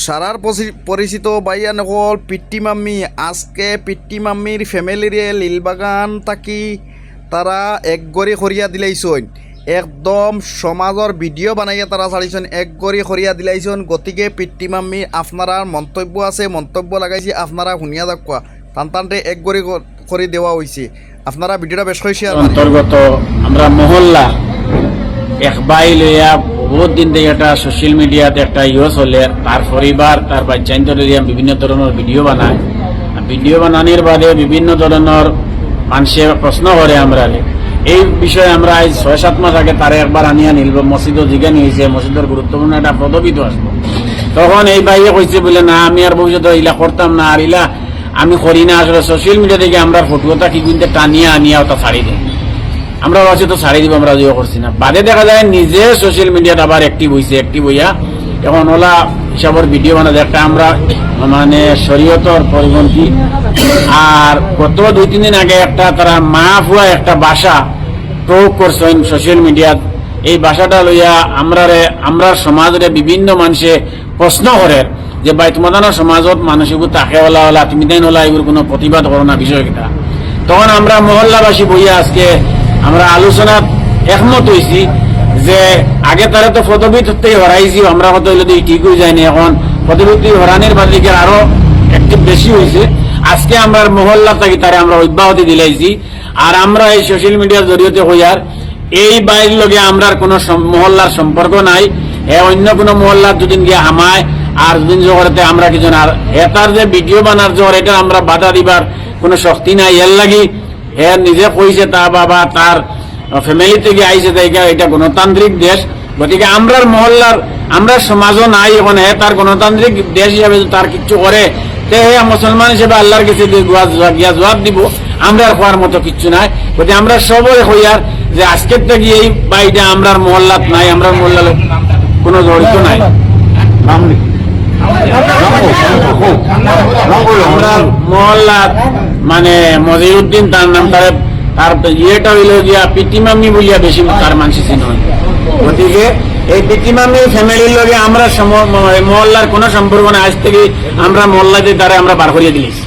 সারার পরিচিত বাইয়া নকল পিট্টি মাম্মি আজকে পিট্টি মাম্মির ফ্যামিলিরে লিলবাগান থাকি তারা এক গড়ি খরিয়া দিলাইছন, একদম সমাজের ভিডিও বানাইয়া তারা ছাড়িছেন, এক গড়ি খরিয়া দিলাইছন। গতিকে পিট্টি মাম্মি আপনারা মন্তব্য আছে, মন্তব্য লাগাইছি, আপনারা শুনিয়া দেখুয়া টানটানতে এক গড়ি করে দেওয়া হয়েছে। আপনারা ভিডিওটা বেশ করে শেয়ার অন্তর্গত আমরা মহল্লা এক বাই লইয়া বহুত দিন থেকে একটা সোশ্যাল মিডিয়াতে একটা চলে, তার পরিবার তার বাচ্চাইন্তর বিভিন্ন ধরনের ভিডিও বানায়। ভিডিও বানানোর বাদে বিভিন্ন ধরনের মানুষে প্রশ্ন করে আমরা এই বিষয়ে আমরা আজ ৬-৭ মাস আগে তারা একবার আনিয়া নিল মসজিদও জিজ্ঞানি হয়েছে, মসজিদের গুরুত্বপূর্ণ একটা পদবী তো আসবো। তখন এই ভাইয়ে কইছে বলে না আমি আর ভবিষ্যতে ইলা করতাম না, আর ইলা আমি করি না। আসলে সোশ্যাল মিডিয়া থেকে আমরা ফটোটা কি কিন্তু টানিয়া আনিয়া ওটা ছাড়ি দেয়, আমরা ভাবছি তো ছাড়ি দিব, আমরা জিও করছি না। বাদে দেখা যায় নিজে সোশ্যাল মিডিয়াত আবার অ্যাক্টিভ হয়েছে, অ্যাক্টিভ হইয়া এখন ওলা হিসাবের ভিডিও বানাতে একটা আমরা মানে শরীয়তর পরিপন্থী। আর গত ২-৩ দিন আগে একটা তারা মাফ হওয়া একটা ভাষা প্রয়োগ করছেন সোশ্যাল মিডিয়াত। এই ভাষাটা লইয়া আমরা সমাজের বিভিন্ন মানুষে প্রশ্ন করে যে ভাই তোমাদের সমাজত মানুষগুলো তাকে ওলা তুমি দেন ওলা এগুলো কোনো প্রতিবাদ করো না বিষয় কিনা। তখন আমরা মহল্লাবাসী বইয়া আজকে আমরা আলোচনাত একমত হয়েছি যে আগে তারা তো পদবী হরাইছি, আমরা কত হইলে ঠিক হয়ে যায়নি, এখন পদবী হরানির বাদিকে আরো একটু বেশি হয়েছে। আজকে আমরা মহল্লা থাকি তারা আমরা অব্যাহতি দিলাইছি। আর আমরা এই সোশ্যাল মিডিয়ার জরিয়তে হইয়ার এই বাইরের লগে আমরা কোনো মহল্লার সম্পর্ক নাই। অন্য কোনো মহল্লার দুদিন গিয়ে হামায় আর দুদিন জোগাড়তে আমরা কিছু না। তার যে ভিডিও বানার জোর এটা আমরা বাধা দিবার কোনো শক্তি নাই। এর লাগি নিজে কইছে তা বাবা তার ফ্যামিলি থেকে আইসে তাই এটা গণতান্ত্রিক দেশ। গতিকে আমরা মহল্লার আমরা সমাজও নাই, এখন তার গণতান্ত্রিক দেশ হিসাবে তার কিছু করে মুসলমান হিসেবে আল্লাহর কাছে গিয়া জবাব দিব, আমরা হওয়ার মতো কিচ্ছু নাই। গতিকে আমরা সবাই হইয়ার যে আজকের থেকে এই বাইটা আমরা মহল্লাত নাই, আমরা মহল্লা কোনো জড়িত নাই। আমরা মহল্লার মানে মজিউদ্দিন তার নাম, তার ইয়েটা হইল গিয়া পিটি মাম্মি বলিয়া বেশি তার মানুষ চিহ্ন। গতিকে এই পিটি মাম্মির ফ্যামিলির লগে আমরা মহল্লার কোনো সম্পর্ক না। আজ থেকে আমরা মহল্লাতে তারা আমরা বার করিয়ে দিয়েছি।